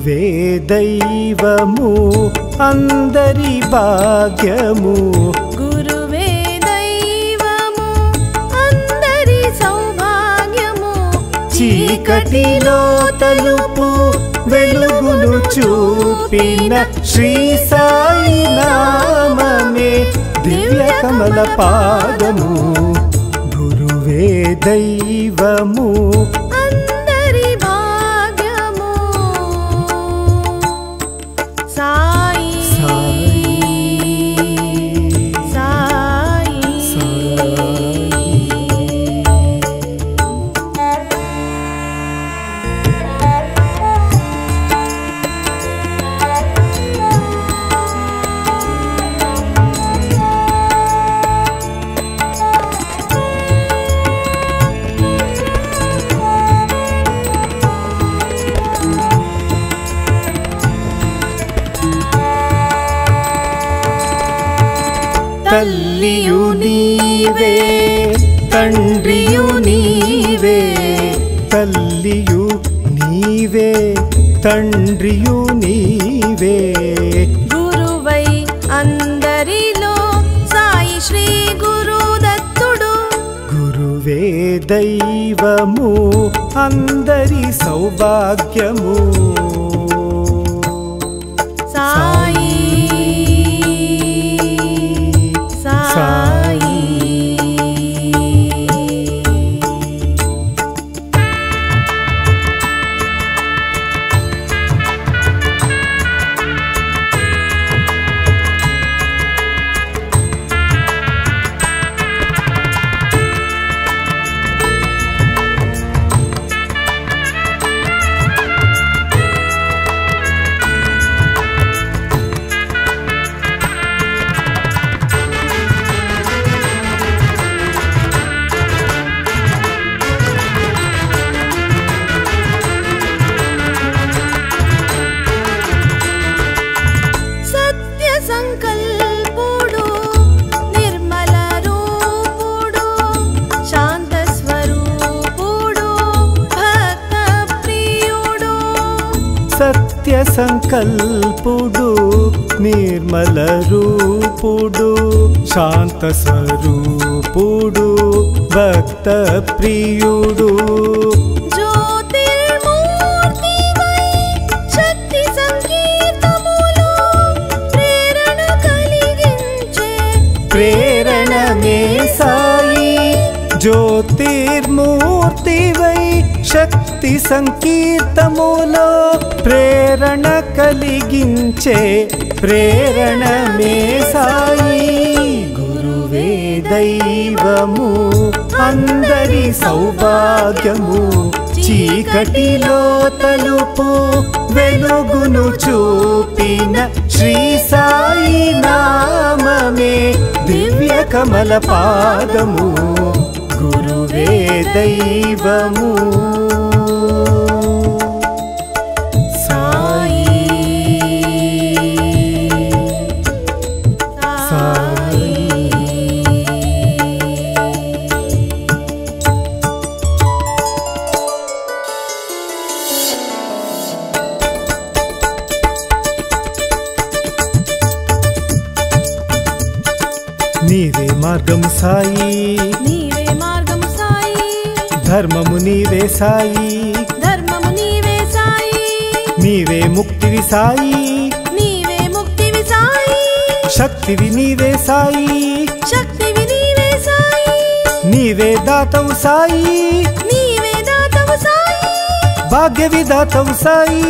గురువే దైవము అందరి భాగ్యము గురువే దైవము అందరి సౌభాగ్యము చీకటిలో తలుపు వెలుగును చూపిన శ్రీ సాయి నామమే దివ్య కమల పాదము గురువే దైవము అందరి భాగ్యము సాయి సాయి తల్లియు నీవే తండ్రియు నీవే తల్లియు నీవే తండ్రియు నీవే గురువై అందరిలో సాయి శ్రీ గురుదత్తుడు గురువే దైవము అందరి సౌభాగ్యము సాయి సాయి సత్య సంకల్పుడు నిర్మల రూపుడు శాంత స్వరూపుడు భక్త ప్రియుడు జ్యోతిర్మూర్తివై శక్తి సంకీర్తములో ప్రేరణ కలిగించే ప్రేరణమే సాయి జ్యోతిర్మూర్తివై శక్తి సంకీర్తములో ప్రేరణ కలిగించే ప్రేరణమే సాయి గురువే దైవము అందరి సౌభాగ్యము చీకటిలో తలుపు వెలుగును చూపిన శ్రీ సాయి నామమే దివ్య కమల పాదము గురువే దైవము సాయి సాయి నీవే మార్గము సాయి నీవే మార్గము సాయి ధర్మము నీవే సాయి ధర్మము నీవే సాయి నీవే ముక్తివి సాయి నీవే ముక్తివి సాయి శక్తివి నీవే సాయి శక్తివి నీవే సాయి నీవే దాతవు సాయి నీవే దాతవు సాయి భాగ్య విధాతవు సాయి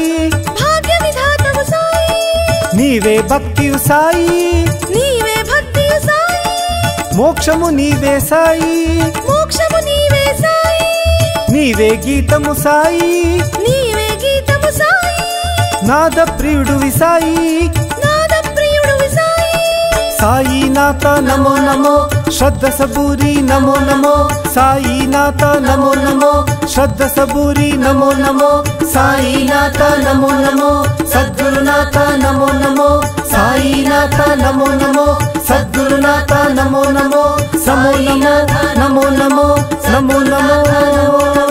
భాగ్య విధాతవు సాయి నీవే భక్తియు సాయి నీవే భక్తియు సాయి మోక్షము నీవే సాయి మోక్షము నీవే సాయి నీవే గీతము సాయి నీవే గీతము సాయి నాద ప్రియుడువి సాయి నాద ప్రియుడువి సాయి సాయి నాథ నమో నమో శ్రద్ధ సబూరి నమో నమో సాయి నాథ నమో నమో శ్రద్ధ సబూరి నమో నమో సాయి నాథ నమో నమో సద్గురునాథ నమో నమో సాయి నాథ నమో నమో సద్గురునాథ నమో నమో సమో నమో నమో నమో నమో నమో